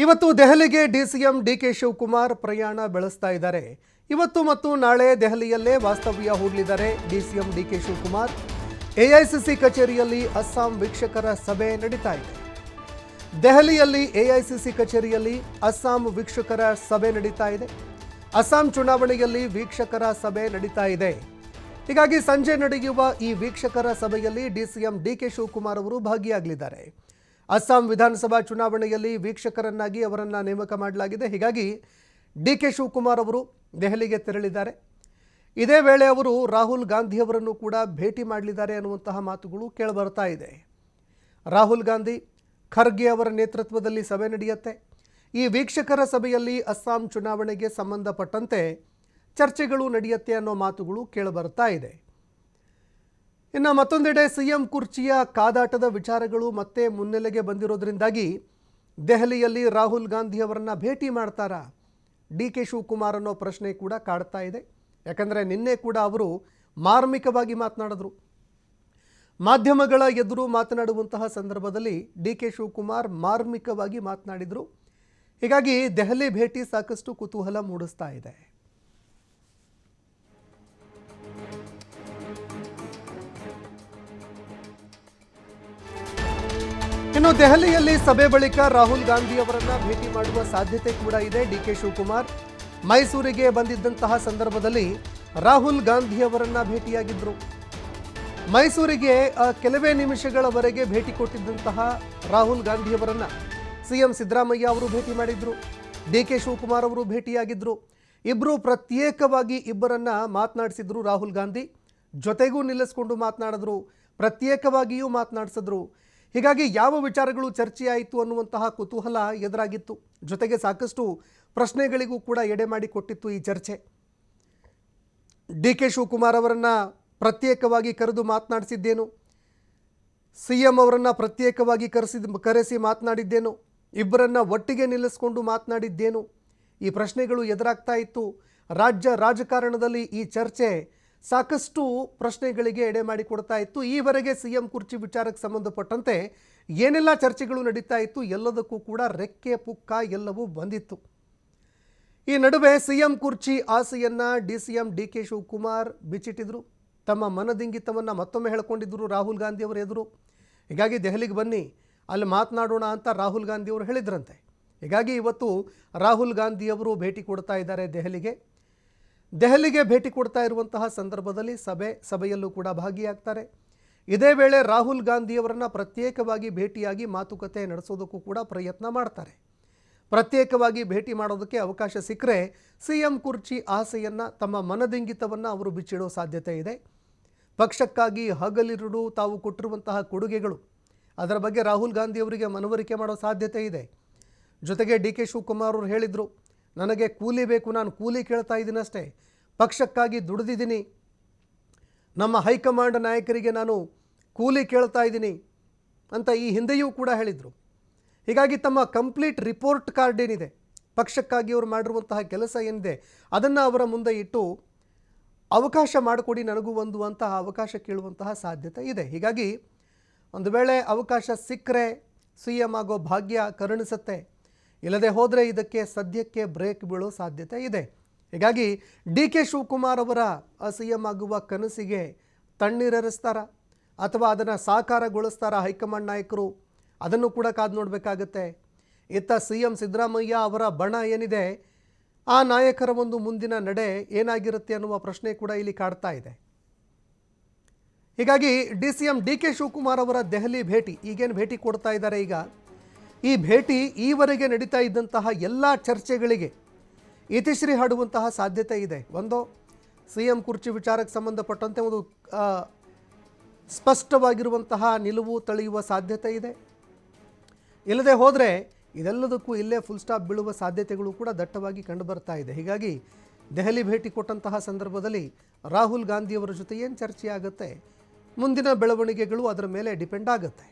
ಇವತ್ತು ದೆಹಲಿಗೆ DCM DK Shivakumar ಪ್ರಯಾಣ ಬೆಳೆಸ್ತಾ ಇದ್ದಾರೆ. ಇವತ್ತು ಮತ್ತು ನಾಳೆ ದೆಹಲಿಯಲ್ಲೇ ವಾಸ್ತವ್ಯ ಹೂಡಲಿದ್ದಾರೆ ಡಿಸಿಎಂ ಡಿಕೆ ಶಿವಕುಮಾರ್. ಎಐಸಿಸಿ ಕಚೇರಿಯಲ್ಲಿ ಅಸ್ಸಾಂ ವೀಕ್ಷಕರ ಸಭೆ ನಡೀತಾ ಇದೆ. ದೆಹಲಿಯಲ್ಲಿ ಎಐಸಿಸಿ ಕಚೇರಿಯಲ್ಲಿ ಅಸ್ಸಾಂ ವೀಕ್ಷಕರ ಸಭೆ ನಡೀತಾ ಇದೆ. ಅಸ್ಸಾಂ ಚುನಾವಣೆಯಲ್ಲಿ ವೀಕ್ಷಕರ ಸಭೆ ನಡೀತಾ ಇದೆ. ಹೀಗಾಗಿ ಸಂಜೆ ನಡೆಯುವ ಈ ವೀಕ್ಷಕರ ಸಭೆಯಲ್ಲಿ ಡಿಸಿಎಂ ಡಿಕೆ ಶಿವಕುಮಾರ್ ಅವರು ಭಾಗಿಯಾಗಲಿದ್ದಾರೆ. ಅಸ್ಸಾಂ ವಿಧಾನಸಭಾ ಚುನಾವಣೆಯಲ್ಲಿ ವೀಕ್ಷಕರನ್ನಾಗಿ ಅವರನ್ನು ನೇಮಕ ಮಾಡಲಾಗಿದೆ. ಹೀಗಾಗಿ ಡಿಕೆ ಶಿವಕುಮಾರ್ ಅವರು ದೆಹಲಿಗೆ ತೆರಳಿದ್ದಾರೆ. ಇದೇ ವೇಳೆ ಅವರು ರಾಹುಲ್ ಗಾಂಧಿ ಅವರನ್ನು ಕೂಡ ಭೇಟಿ ಮಾಡಲಿದ್ದಾರೆ ಅನ್ನುವಂತಹ ಮಾತುಗಳು ಕೇಳಿಬರ್ತಾ ಇದೆ. ರಾಹುಲ್ ಗಾಂಧಿ ಖರ್ಗೆ ಅವರ ನೇತೃತ್ವದಲ್ಲಿ ಸಭೆ ನಡೆಯುತ್ತೆ. ಈ ವೀಕ್ಷಕರ ಸಭೆಯಲ್ಲಿ ಅಸ್ಸಾಂ ಚುನಾವಣೆಗೆ ಸಂಬಂಧಪಟ್ಟಂತೆ ಚರ್ಚೆಗಳು ನಡೆಯುತ್ತೆ ಅನ್ನೋ ಮಾತುಗಳು ಕೇಳಿಬರ್ತಾ ಇದೆ. ಇನ್ನು ಮತ್ತೊಂದೆಡೆ ಸಿಎಂ ಕುರ್ಚಿಯ ಕಾದಾಟದ ವಿಚಾರಗಳು ಮತ್ತೆ ಮುನ್ನೆಲೆಗೆ ಬಂದಿರೋದ್ರಿಂದಾಗಿ ದೆಹಲಿಯಲ್ಲಿ ರಾಹುಲ್ ಗಾಂಧಿ ಅವರನ್ನು ಭೇಟಿ ಮಾಡ್ತಾರಾ ಡಿಕೆ ಶಿವಕುಮಾರ್ ಅನ್ನೋ ಪ್ರಶ್ನೆ ಕೂಡ ಕಾಡ್ತಾ ಇದೆ. ಯಾಕಂದರೆ ನಿನ್ನೆ ಕೂಡ ಅವರು ಮಾರ್ಮಿಕವಾಗಿ ಮಾತನಾಡಿದ್ರು. ಮಾಧ್ಯಮಗಳ ಎದುರು ಮಾತನಾಡುವಂತಹ ಸಂದರ್ಭದಲ್ಲಿ ಡಿಕೆ ಶಿವಕುಮಾರ್ ಮಾರ್ಮಿಕವಾಗಿ ಮಾತನಾಡಿದರು. ಹೀಗಾಗಿ ದೆಹಲಿ ಭೇಟಿ ಸಾಕಷ್ಟು ಕುತೂಹಲ ಮೂಡಿಸ್ತಾ ಇದೆ. ಇನ್ನು ದೆಹಲಿಯಲ್ಲಿ ಸಭೆ ಬಳಿಕ ರಾಹುಲ್ ಗಾಂಧಿ ಅವರನ್ನ ಭೇಟಿ ಮಾಡುವ ಸಾಧ್ಯತೆ ಕೂಡ ಇದೆ. ಡಿಕೆ ಶಿವಕುಮಾರ್ ಮೈಸೂರಿಗೆ ಬಂದಿದ್ದಂತಹ ಸಂದರ್ಭದಲ್ಲಿ ರಾಹುಲ್ ಗಾಂಧಿ ಅವರನ್ನ ಭೇಟಿಯಾಗಿದ್ದರು. ಮೈಸೂರಿಗೆ ಕೆಲವೇ ನಿಮಿಷಗಳವರೆಗೆ ಭೇಟಿ ಕೊಟ್ಟಿದ್ದಂತಹ ರಾಹುಲ್ ಗಾಂಧಿ ಅವರನ್ನ ಸಿಎಂ ಸಿದ್ದರಾಮಯ್ಯ ಅವರು ಭೇಟಿ ಮಾಡಿದ್ರು. ಡಿಕೆ ಶಿವಕುಮಾರ್ ಅವರು ಭೇಟಿಯಾಗಿದ್ದರು. ಇಬ್ಬರು ಪ್ರತ್ಯೇಕವಾಗಿ ಇಬ್ಬರನ್ನ ಮಾತನಾಡಿಸಿದ್ರು. ರಾಹುಲ್ ಗಾಂಧಿ ಜೊತೆಗೂ ನಿಲ್ಲಿಸ್ಕೊಂಡು ಮಾತನಾಡಿದ್ರು, ಪ್ರತ್ಯೇಕವಾಗಿಯೂ ಮಾತನಾಡಿಸಿದ್ರು. ಹೀಗಾಗಿ ಯಾವ ವಿಚಾರಗಳು ಚರ್ಚೆಯಾಯಿತು ಅನ್ನುವಂತಹ ಕುತೂಹಲ ಎದುರಾಗಿತ್ತು. ಜೊತೆಗೆ ಸಾಕಷ್ಟು ಪ್ರಶ್ನೆಗಳಿಗೂ ಕೂಡ ಎಡೆ ಮಾಡಿಕೊಟ್ಟಿತ್ತು ಈ ಚರ್ಚೆ. ಡಿಕೆ ಶಿವಕುಮಾರ್ ಅವರನ್ನು ಪ್ರತ್ಯೇಕವಾಗಿ ಕರೆದು ಮಾತನಾಡಿಸಿದ್ದೇನು, ಸಿಎಂ ಅವರನ್ನು ಪ್ರತ್ಯೇಕವಾಗಿ ಕರೆಸಿ ಮಾತನಾಡಿದ್ದೇನು, ಇಬ್ಬರನ್ನು ಒಟ್ಟಿಗೆ ನಿಲ್ಲಿಸ್ಕೊಂಡು ಮಾತನಾಡಿದ್ದೇನು, ಈ ಪ್ರಶ್ನೆಗಳು ಎದುರಾಗ್ತಾ ಇತ್ತು. ರಾಜಕಾರಣದಲ್ಲಿ ಈ ಚರ್ಚೆ ಸಾಕಷ್ಟು ಪ್ರಶ್ನೆಗಳಿಗೆ ಎಡೆ ಮಾಡಿಕೊಡ್ತಾ ಇತ್ತು. ಈವರೆಗೆ ಸಿಎಂ ಕುರ್ಚಿ ವಿಚಾರಕ್ಕೆ ಸಂಬಂಧಪಟ್ಟಂತೆ ಏನೆಲ್ಲ ಚರ್ಚೆಗಳು ನಡೀತಾ ಇತ್ತು, ಎಲ್ಲದಕ್ಕೂ ಕೂಡ ರೆಕ್ಕೆ ಪುಕ್ಕ ಎಲ್ಲವೂ ಬಂದಿತ್ತು. ಈ ನಡುವೆ ಸಿಎಂ ಕುರ್ಚಿ ಆಸೆಯನ್ನು ಡಿಸಿಎಂ ಡಿಕೆ ಶಿವಕುಮಾರ್ ಬಿಚ್ಚಿಟ್ಟಿದ್ರು. ತಮ್ಮ ಮನದಿಂಗಿತವನ್ನು ಮತ್ತೊಮ್ಮೆ ಹೇಳ್ಕೊಂಡಿದ್ದರು ರಾಹುಲ್ ಗಾಂಧಿ ಅವರ ಎದುರು. ಹೀಗಾಗಿ ದೆಹಲಿಗೆ ಬನ್ನಿ, ಅಲ್ಲಿ ಮಾತನಾಡೋಣ ಅಂತ ರಾಹುಲ್ ಗಾಂಧಿ ಅವರು ಹೇಳಿದ್ರಂತೆ. ಹೀಗಾಗಿ ಇವತ್ತು ರಾಹುಲ್ ಗಾಂಧಿ ಅವರು ಭೇಟಿ ಕೊಡ್ತಾ ಇದ್ದಾರೆ ದೆಹಲಿಗೆ ಭೇಟಿ ಕೊಡ್ತಾ ಇರುವಂತಹ ಸಂದರ್ಭದಲ್ಲಿ ಸಭೆಯಲ್ಲೂ ಕೂಡ ಭಾಗಿಯಾಗ್ತಾರೆ. ಇದೇ ವೇಳೆ ರಾಹುಲ್ ಗಾಂಧಿ ಅವರನ್ನು ಪ್ರತ್ಯೇಕವಾಗಿ ಭೇಟಿಯಾಗಿ ಮಾತುಕತೆ ನಡೆಸೋದಕ್ಕೂ ಕೂಡ ಪ್ರಯತ್ನ ಮಾಡ್ತಾರೆ. ಪ್ರತ್ಯೇಕವಾಗಿ ಭೇಟಿ ಮಾಡೋದಕ್ಕೆ ಅವಕಾಶ ಸಿಕ್ಕರೆ ಸಿಎಂ ಕುರ್ಚಿ ಆಸೆಯನ್ನು, ತಮ್ಮ ಮನದಿಂಗಿತವನ್ನು ಅವರು ಬಿಚ್ಚಿಡೋ ಸಾಧ್ಯತೆ ಇದೆ. ಪಕ್ಷಕ್ಕಾಗಿ ಹಗಲಿರುಳು ತಾವು ಕೊಟ್ಟಿರುವಂತಹ ಕೊಡುಗೆಗಳು, ಅದರ ಬಗ್ಗೆ ರಾಹುಲ್ ಗಾಂಧಿ ಅವರಿಗೆ ಮನವರಿಕೆ ಮಾಡೋ ಸಾಧ್ಯತೆ ಇದೆ. ಜೊತೆಗೆ ಡಿಕೆ ಶಿವಕುಮಾರ್ ಅವರು ಹೇಳಿದರು, ನನಗೆ ಕೂಲಿ ಬೇಕು, ನಾನು ಕೂಲಿ ಕೇಳ್ತಾ ಇದ್ದೀನಷ್ಟೇ, ಪಕ್ಷಕ್ಕಾಗಿ ದುಡಿದಿದ್ದೀನಿ, ನಮ್ಮ ಹೈಕಮಾಂಡ್ ನಾಯಕರಿಗೆ ನಾನು ಕೂಲಿ ಕೇಳ್ತಾ ಇದ್ದೀನಿ ಅಂತ ಈ ಹಿಂದೆಯೂ ಕೂಡ ಹೇಳಿದರು. ಹೀಗಾಗಿ ತಮ್ಮ ಕಂಪ್ಲೀಟ್ ರಿಪೋರ್ಟ್ ಕಾರ್ಡ್ ಏನಿದೆ, ಪಕ್ಷಕ್ಕಾಗಿ ಅವರು ಮಾಡಿರುವಂತಹ ಕೆಲಸ ಏನಿದೆ, ಅದನ್ನು ಅವರ ಮುಂದೆ ಇಟ್ಟು ಅವಕಾಶ ಮಾಡಿಕೊಡಿ ನನಗೂ ಒಂದು ಅಂತಹ ಅವಕಾಶ ಕೇಳುವಂತಹ ಸಾಧ್ಯತೆ ಇದೆ. ಹೀಗಾಗಿ ಒಂದು ವೇಳೆ ಅವಕಾಶ ಸಿಕ್ಕರೆ ಸಿಎಂ ಆಗೋ ಭಾಗ್ಯ ಕರುಣಿಸುತ್ತೆ, ಇಲ್ಲದೆ ಹೋದರೆ ಇದಕ್ಕೆ ಸದ್ಯಕ್ಕೆ ಬ್ರೇಕ್ ಬೀಳೋ ಸಾಧ್ಯತೆ ಇದೆ. ಹೀಗಾಗಿ ಡಿಕೆ ಶಿವಕುಮಾರ್ ಅವರ ಸಿಎಂ ಆಗುವ ಕನಸಿಗೆ ತಣ್ಣೀರೆರಿಸ್ತಾರ ಅಥವಾ ಅದನ್ನು ಸಾಕಾರಗೊಳಿಸ್ತಾರ ಹೈಕಮಾಂಡ್ ನಾಯಕರು, ಅದನ್ನು ಕೂಡ ಕಾದು ನೋಡಬೇಕಾಗತ್ತೆ. ಇತ್ತ ಸಿಎಂ ಸಿದ್ದರಾಮಯ್ಯ ಅವರ ಬಣ ಏನಿದೆ, ಆ ನಾಯಕರ ಒಂದು ಮುಂದಿನ ನಡೆ ಏನಾಗಿರುತ್ತೆ ಅನ್ನುವ ಪ್ರಶ್ನೆ ಕೂಡ ಇಲ್ಲಿ ಕಾಡ್ತಾ ಇದೆ. ಹೀಗಾಗಿ ಡಿಸಿಎಂ ಡಿಕೆ ಶಿವಕುಮಾರ್ ಅವರ ದೆಹಲಿ ಭೇಟಿ, ಈಗೇನು ಭೇಟಿ ಕೊಡ್ತಾ ಇದ್ದಾರೆ, ಈಗ ಈ ಭೇಟಿ ಈವರೆಗೆ ನಡೀತಾ ಇದ್ದಂತಹ ಎಲ್ಲ ಚರ್ಚೆಗಳಿಗೆ ಇತಿಶ್ರೀ ಹಾಡುವಂತಹ ಸಾಧ್ಯತೆ ಇದೆ. ಒಂದು, ಸಿಎಂ ಕುರ್ಚಿ ವಿಚಾರಕ್ಕೆ ಸಂಬಂಧಪಟ್ಟಂತೆ ಒಂದು ಸ್ಪಷ್ಟವಾಗಿರುವಂತಹ ನಿಲುವು ತಳೆಯುವ ಸಾಧ್ಯತೆ ಇದೆ. ಇಲ್ಲದೆ ಹೋದರೆ ಇದೆಲ್ಲದಕ್ಕೂ ಇಲ್ಲೇ ಫುಲ್ ಸ್ಟಾಪ್ ಬೀಳುವ ಸಾಧ್ಯತೆಗಳು ಕೂಡ ದಟ್ಟವಾಗಿ ಕಂಡುಬರ್ತಾ ಇದೆ. ಹೀಗಾಗಿ ದೆಹಲಿ ಭೇಟಿ ಕೊಟ್ಟಂತಹ ಸಂದರ್ಭದಲ್ಲಿ ರಾಹುಲ್ ಗಾಂಧಿ ಅವರ ಜೊತೆ ಏನು ಚರ್ಚೆ ಆಗುತ್ತೆ, ಮುಂದಿನ ಬೆಳವಣಿಗೆಗಳು ಅದರ ಮೇಲೆ ಡಿಪೆಂಡ್ ಆಗುತ್ತೆ.